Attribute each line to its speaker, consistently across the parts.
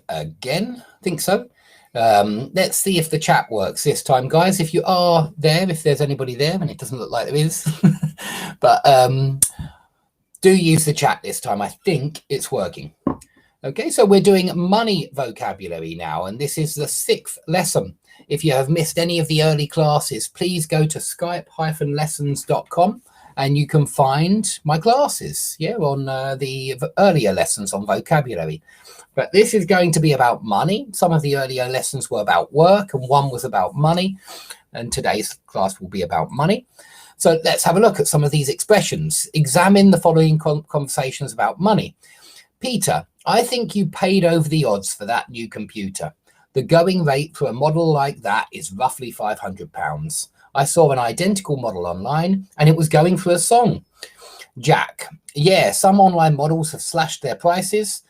Speaker 1: again. I think so. Let's see if the chat works this time, guys. If you are there, if there's anybody there, and it doesn't look like there is, but do use the chat this time. I think it's working. Okay, so we're doing money vocabulary now, and this is the 6th lesson. If you have missed any of the early classes, please go to skype-lessons.com and you can find my classes, on the earlier lessons on vocabulary. But this is going to be about money. Some of the earlier lessons were about work and one was about money. And today's class will be about money. So let's have a look at some of these expressions. Examine the following conversations about money. Peter, I think you paid over the odds for that new computer. The going rate for a model like that is roughly £500. I saw an identical model online and it was going for a song. Jack, yeah, some online models have slashed their prices,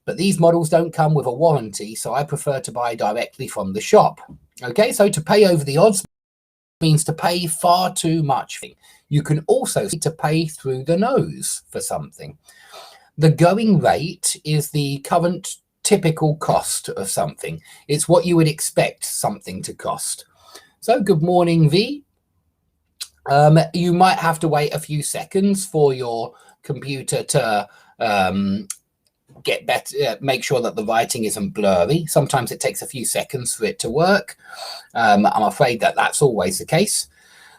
Speaker 1: but these models don't come with a warranty, so I prefer to buy directly from the shop. Okay, so to pay over the odds means to pay far too much. You can also say to pay through the nose for something. The going rate is the current typical cost of something. It's what you would expect something to cost. So good morning, V. You might have to wait a few seconds for your computer to get better, make sure that the writing isn't blurry. Sometimes it takes a few seconds for it to work. I'm afraid that that's always the case.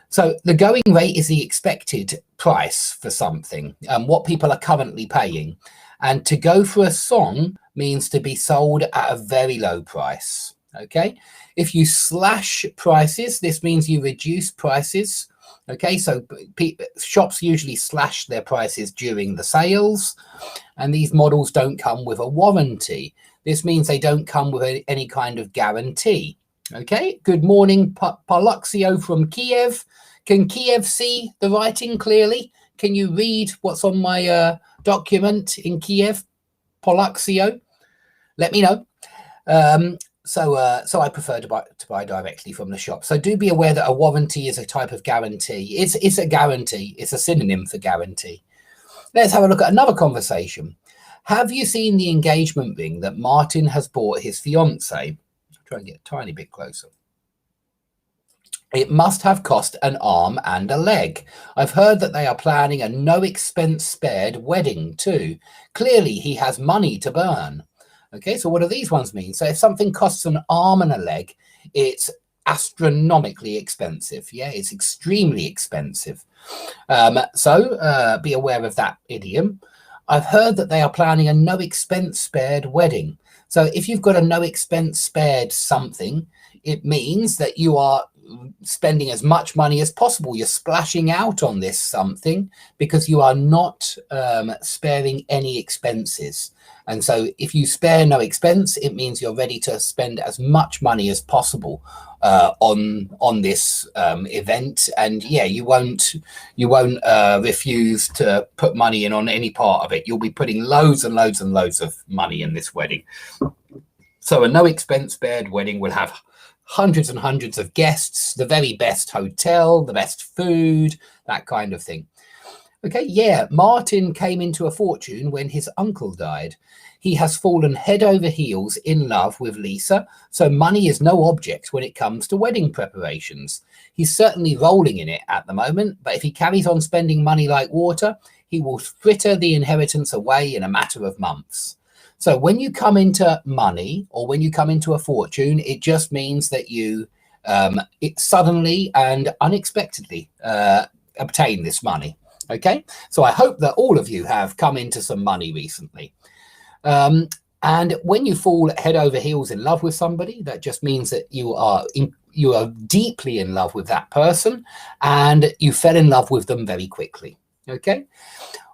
Speaker 1: So the going rate is the expected price for something, what people are currently paying. And to go for a song means to be sold at a very low price. Okay, if you slash prices, this means you reduce prices. Okay, so shops usually slash their prices during the sales, and these models don't come with a warranty. This means they don't come with any kind of guarantee. Okay, good morning, Paluxio from Kiev. Can Kiev see the writing clearly? Can you read what's on my document in Kiev, Paluxio? Let me know. So I prefer to buy directly from the shop. So do be aware that a warranty is a type of guarantee. It's a guarantee. It's a synonym for guarantee. Let's have a look at another conversation. Have you seen the engagement ring that Martin has bought his fiancée? I'll try and get a tiny bit closer. It must have cost an arm and a leg. I've heard that they are planning a no expense spared wedding too. Clearly he has money to burn. Okay, so what do these ones mean? So if something costs an arm and a leg, it's astronomically expensive. Yeah, it's extremely expensive. So be aware of that idiom. I've heard that they are planning a no expense spared wedding. So if you've got a no expense spared something, it means that you are spending as much money as possible. You're splashing out on this something because you are not sparing any expenses. And so if you spare no expense, it means you're ready to spend as much money as possible on this event. And yeah, you won't refuse to put money in on any part of it. You'll be putting loads and loads and loads of money in this wedding. So a no expense spared wedding will have hundreds and hundreds of guests, the very best hotel, the best food, that kind of thing. Okay, yeah, Martin came into a fortune when his uncle died. He has fallen head over heels in love with Lisa, so money is no object when it comes to wedding preparations. He's certainly rolling in it at the moment, but if he carries on spending money like water, he will fritter the inheritance away in a matter of months. So when you come into money or when you come into a fortune, it just means that you suddenly and unexpectedly obtain this money. Okay, so I hope that all of you have come into some money recently. And when you fall head over heels in love with somebody, that just means that you are deeply in love with that person and you fell in love with them very quickly. Okay.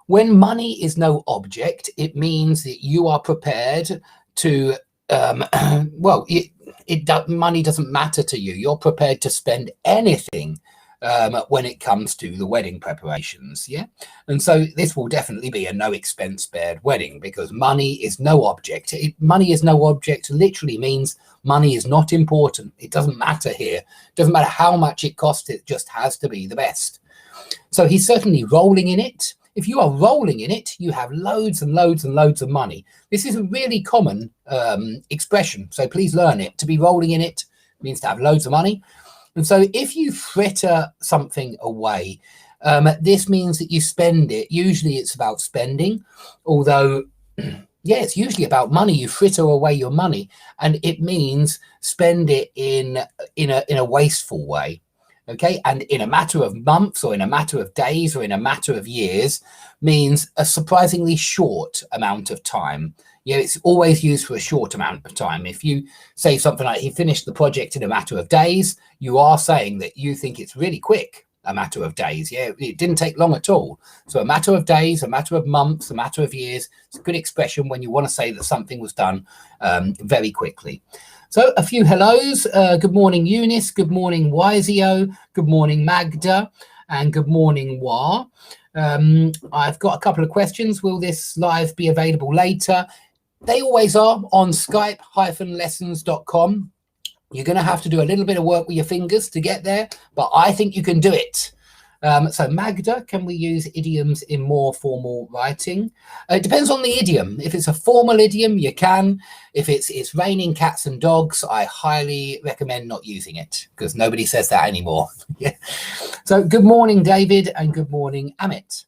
Speaker 1: When money is no object, it means that you are prepared to, money doesn't matter to you. You're prepared to spend anything when it comes to the wedding preparations. Yeah. And so this will definitely be a no expense spared wedding because money is no object. Money is no object literally means money is not important. It doesn't matter here. It doesn't matter how much it costs. It just has to be the best. So he's certainly rolling in it. If you are rolling in it, you have loads and loads and loads of money. This is a really common expression, so please learn it. To be rolling in it means to have loads of money. And so if you fritter something away, this means that you spend it. Usually it's about spending, although yeah, it's usually about money. You fritter away your money, and it means spend it in a wasteful way. Okay, and in a matter of months or in a matter of days or in a matter of years means a surprisingly short amount of time. Yeah, it's always used for a short amount of time. If you say something like he finished the project in a matter of days, you are saying that you think it's really quick, a matter of days. Yeah, it didn't take long at all. So a matter of days, a matter of months, a matter of years. It's a good expression when you want to say that something was done very quickly. So a few hellos. Good morning, Eunice. Good morning, Wiseo. Good morning, Magda. And good morning, Wa. I've got a couple of questions. Will this live be available later? They always are on Skype-lessons.com. You're going to have to do a little bit of work with your fingers to get there, but I think you can do it. So Magda, can we use idioms in more formal writing? It depends on the idiom. If it's a formal idiom, you can. If it's raining cats and dogs, I highly recommend not using it because nobody says that anymore. Yeah. So good morning, David, and good morning, Amit.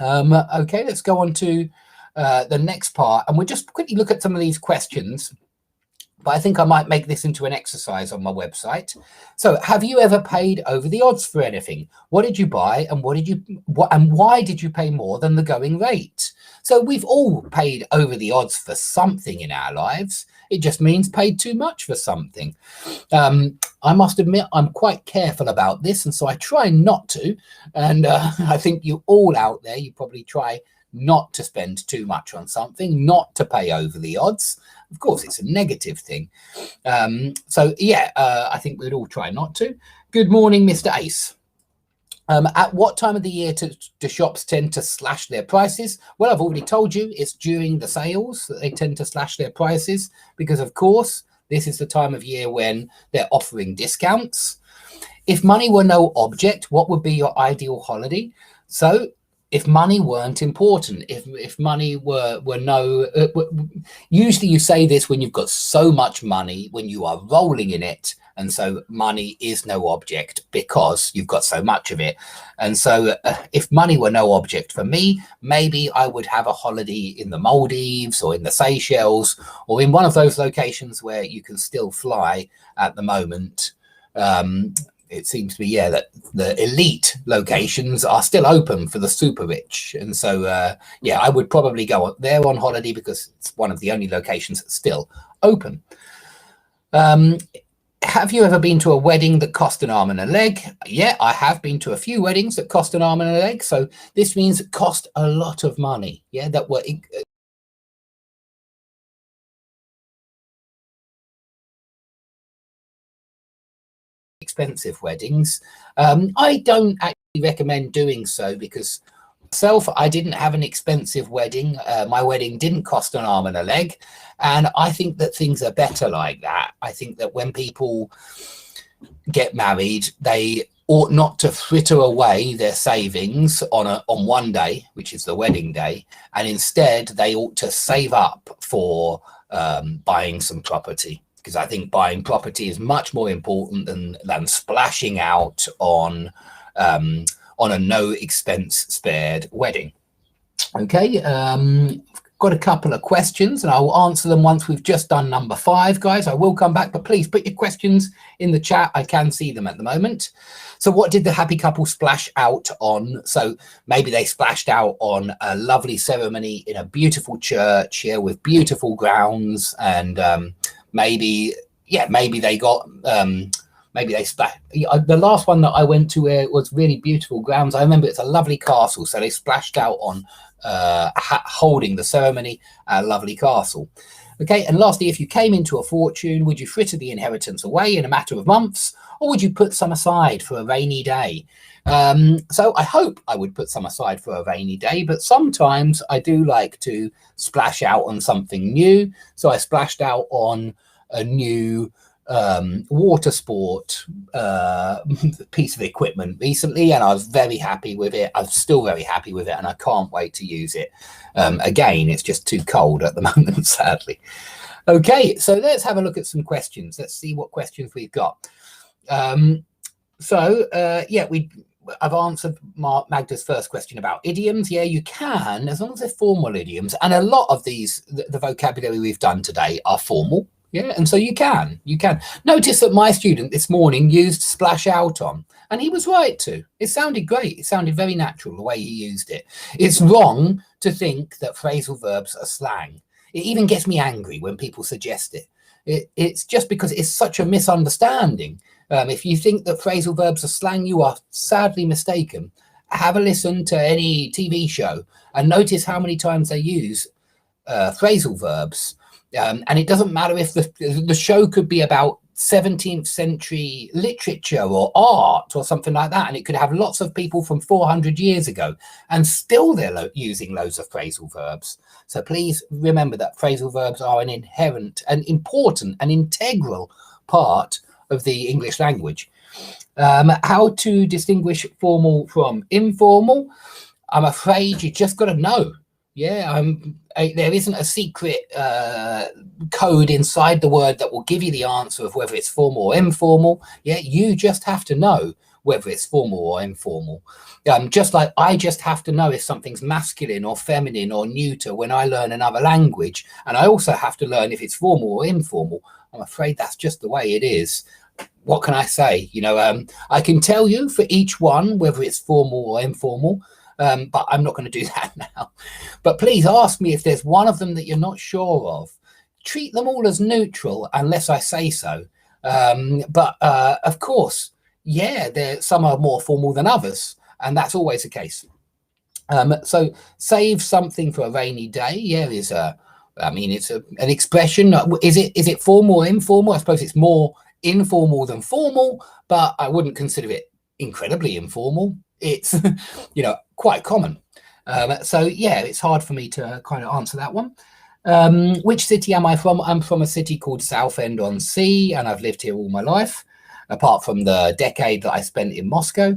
Speaker 1: Okay, let's go on to the next part, and we'll just quickly look at some of these questions. But I think I might make this into an exercise on my website. So have you ever paid over the odds for anything? What did you buy and why did you pay more than the going rate? So we've all paid over the odds for something in our lives. It just means paid too much for something. I must admit, I'm quite careful about this, and so I try not to. And I think you all out there, you probably try not to spend too much on something, not to pay over the odds. Of course, it's a negative thing. So yeah, I think we'd all try not to. Good morning, Mr. Ace. At what time of the year do shops tend to slash their prices? Well, I've already told you it's during the sales that they tend to slash their prices because, of course, this is the time of year when they're offering discounts. If money were no object, what would be your ideal holiday? So if money weren't important, if money were no, usually you say this when you've got so much money, when you are rolling in it, and so money is no object because you've got so much of it. And so if money were no object for me, maybe I would have a holiday in the Maldives or in the Seychelles or in one of those locations where you can still fly at the moment. It seems to be, yeah, that the elite locations are still open for the super rich. And so, yeah, I would probably go there on holiday because it's one of the only locations that's still open. Have you ever been to a wedding that cost an arm and a leg? Yeah, I have been to a few weddings that cost an arm and a leg. So this means it cost a lot of money. Yeah, that were expensive weddings. I don't actually recommend doing so because myself, I didn't have an expensive wedding. My wedding didn't cost an arm and a leg. And I think that things are better like that. I think that when people get married, they ought not to fritter away their savings on one day, which is the wedding day. And instead, they ought to save up for buying some property. Because I think buying property is much more important than splashing out on a no expense spared wedding. Okay, got a couple of questions and I will answer them once we've just done number 5, guys. I will come back, but please put your questions in the chat. I can see them at the moment. So what did the happy couple splash out on? So maybe they splashed out on a lovely ceremony in a beautiful church here with beautiful grounds, and maybe they got maybe they splashed. The last one that I went to where it was really beautiful grounds, I remember it's a lovely castle, so they splashed out on holding the ceremony at a lovely castle. Okay, and lastly, if you came into a fortune, would you fritter the inheritance away in a matter of months, or would you put some aside for a rainy day? So I hope I would put some aside for a rainy day, but sometimes I do like to splash out on something new. So I splashed out on a new water sport piece of equipment recently, and I was very happy with it. I'm still very happy with it, and I can't wait to use it. Again, it's just too cold at the moment, sadly. Okay, so let's have a look at some questions. Let's see what questions we've got. Yeah, I've answered Magda's first question about idioms. Yeah, you can, as long as they're formal idioms. And a lot of these, the vocabulary we've done today are formal. Yeah, and so you can. Notice that my student this morning used splash out on, and he was right to. It sounded great. It sounded very natural the way he used it. It's wrong to think that phrasal verbs are slang. It even gets me angry when people suggest it. It's just because it's such a misunderstanding. If you think that phrasal verbs are slang, you are sadly mistaken. Have a listen to any TV show and notice how many times they use phrasal verbs. And it doesn't matter if the show could be about 17th century literature or art or something like that, and it could have lots of people from 400 years ago, and still they're using loads of phrasal verbs. So please remember that phrasal verbs are an inherent and important and integral part of the English language. How to distinguish formal from informal? I'm afraid you just got to know. Yeah, there isn't a secret code inside the word that will give you the answer of whether it's formal or informal. Yeah, you just have to know whether it's formal or informal. Just like I just have to know if something's masculine or feminine or neuter when I learn another language. And I also have to learn if it's formal or informal. I'm afraid that's just the way it is. What can I say? You know, I can tell you for each one whether it's formal or informal. But I'm not going to do that now. But please ask me if there's one of them that you're not sure of. Treat them all as neutral unless I say so. But of course, yeah, some are more formal than others, and that's always the case. So save something for a rainy day. Yeah, it's an expression. Is it formal or informal? I suppose it's more informal than formal, but I wouldn't consider it incredibly informal. It's quite common. So yeah, it's hard for me to kind of answer that one. Which city am I from? I'm from a city called Southend-on-Sea, and I've lived here all my life, apart from the decade that I spent in Moscow.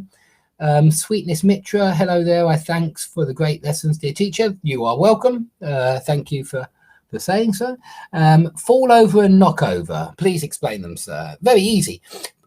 Speaker 1: Sweetness Mitra, hello there. Thanks for the great lessons, dear teacher. You are welcome. Thank you for saying so. Fall over and knock over. Please explain them, sir. Very easy.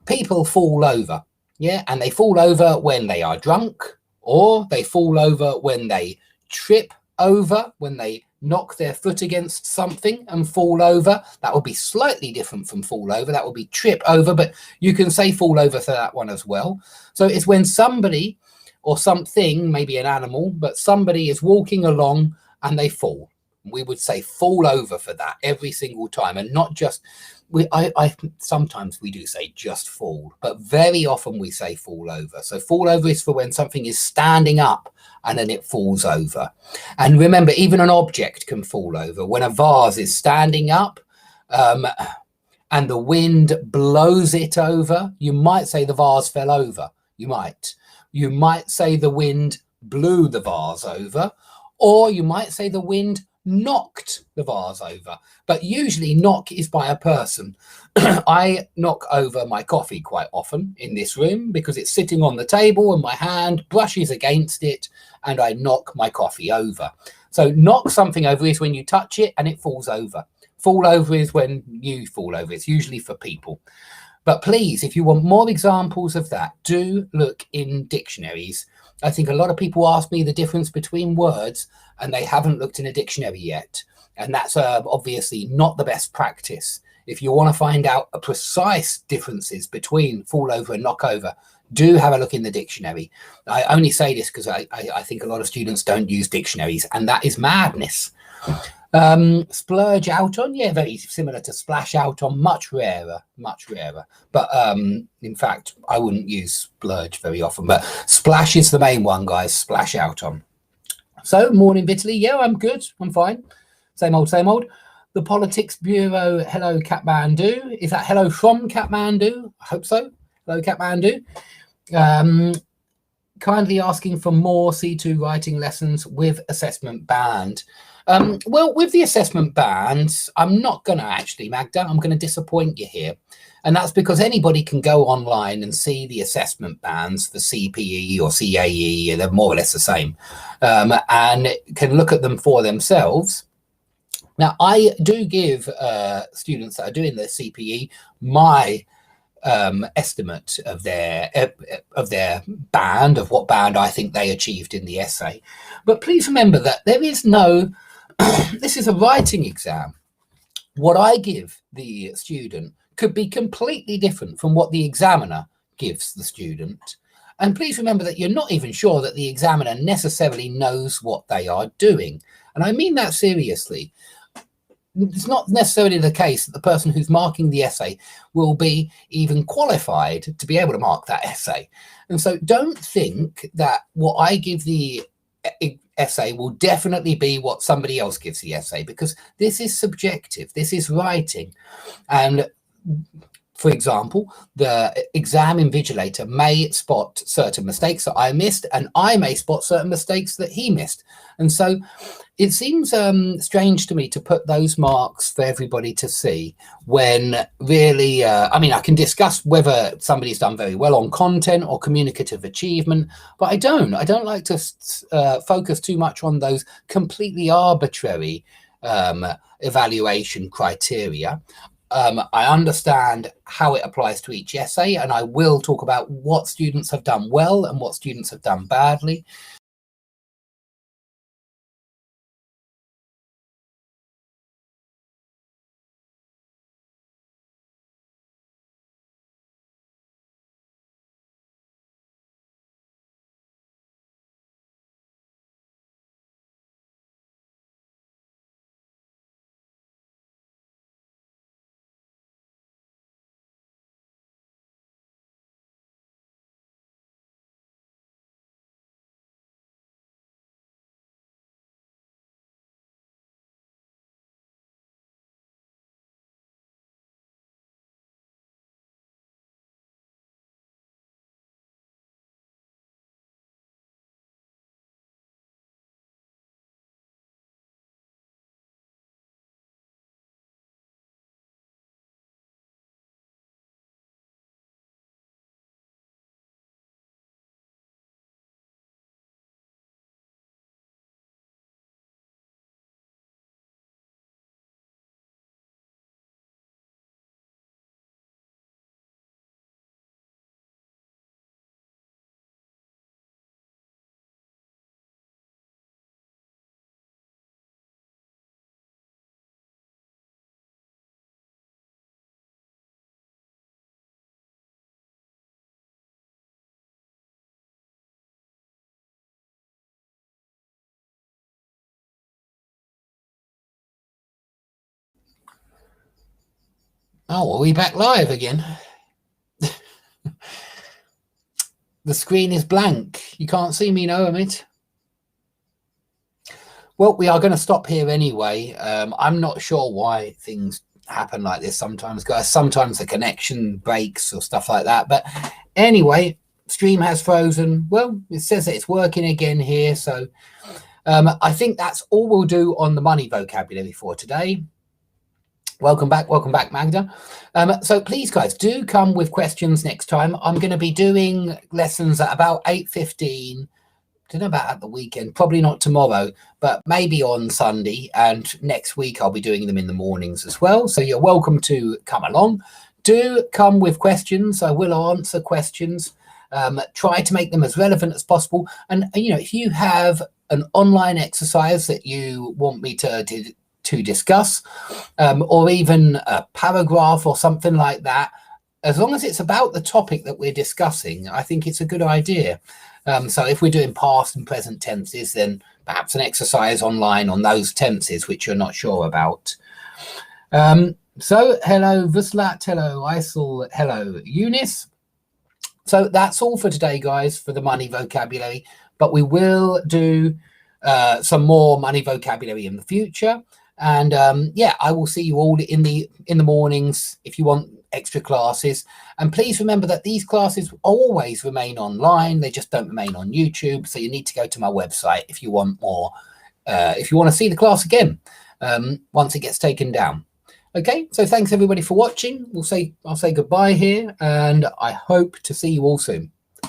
Speaker 1: People fall over. Yeah, and they fall over when they are drunk, or they fall over when they trip over, when they knock their foot against something and fall over. That would be slightly different from fall over. That would be trip over, but you can say fall over for that one as well. So it's when somebody or something, maybe an animal, but somebody is walking along and they fall. We would say fall over for that every single time, and not just... sometimes we do say just fall, but very often we say fall over. So fall over is for when something is standing up and then it falls over. And remember, even an object can fall over. When a vase is standing up and the wind blows it over, you might say the vase fell over. You might say the wind blew the vase over, or you might say the wind knocked the vase over. But usually knock is by a person. I knock over my coffee quite often in this room because it's sitting on the table and my hand brushes against it and I knock my coffee over. So knock something over is when you touch it and it falls over. Fall over is when you fall over. It's usually for people. But please, if you want more examples of that, do look in dictionaries. I think a lot of people ask me the difference between words and they haven't looked in a dictionary yet. And that's obviously not the best practice. If you want to find out a precise differences between fall over and knock over, do have a look in the dictionary. I only say this because I think a lot of students don't use dictionaries, and that is madness. Splurge out on, yeah, very similar to splash out on, much rarer. But in fact, I wouldn't use splurge very often, but splash is the main one, guys. Splash out on. So, morning, Vitaly. Yeah, I'm good. I'm fine. Same old, same old. The Politics Bureau, hello, Kathmandu. Is that hello from Kathmandu? I hope so. Hello, Kathmandu. Kindly asking for more C2 writing lessons with assessment band. Well, with the assessment bands, I'm not going to actually, Magda, I'm going to disappoint you here. And that's because anybody can go online and see the assessment bands for CPE or CAE, they're more or less the same, and can look at them for themselves. Now, I do give students that are doing the CPE my estimate of their band, of what band I think they achieved in the essay. But please remember that there is no, this is a writing exam. What I give the student could be completely different from what the examiner gives the student. And please remember that you're not even sure that the examiner necessarily knows what they are doing. And I mean that seriously. It's not necessarily the case that the person who's marking the essay will be even qualified to be able to mark that essay. And so don't think that what I give the essay will definitely be what somebody else gives the essay, because this is subjective. This is writing. And for example, the exam invigilator may spot certain mistakes that I missed, and I may spot certain mistakes that he missed. And so it seems strange to me to put those marks for everybody to see when really, I mean, I can discuss whether somebody's done very well on content or communicative achievement, but I don't like to focus too much on those completely arbitrary evaluation criteria. I understand how it applies to each essay, and I will talk about what students have done well and what students have done badly. Oh, are we back live again? The screen is blank. You can't see me, no, Amit. Well, we are going to stop here anyway. I'm not sure why things happen like this sometimes, guys. Sometimes the connection breaks or stuff like that. But anyway, stream has frozen. Well, it says that it's working again here. So I think that's all we'll do on the money vocabulary for today. Welcome back, Magda. So please, guys, do come with questions next time. I'm going to be doing lessons at about 8:15. Don't know about at the weekend, probably not tomorrow, but maybe on Sunday, and next week I'll be doing them in the mornings as well. So you're welcome to come along. Do come with questions. I will answer questions. Try to make them as relevant as possible. And you know, if you have an online exercise that you want me to discuss, or even a paragraph or something like that, as long as it's about the topic that we're discussing, I think it's a good idea. So if we're doing past and present tenses, then perhaps an exercise online on those tenses which you're not sure about. So hello Vuslat, hello Isel, hello Eunice. So that's all for today, guys, for the money vocabulary, but we will do some more money vocabulary in the future. And yeah, I will see you all in the mornings if you want extra classes. And please remember that these classes always remain online. They just don't remain on YouTube. So you need to go to my website if you want more if you want to see the class again once it gets taken down. Okay, so thanks everybody for watching. I'll say goodbye here, and I hope to see you all soon.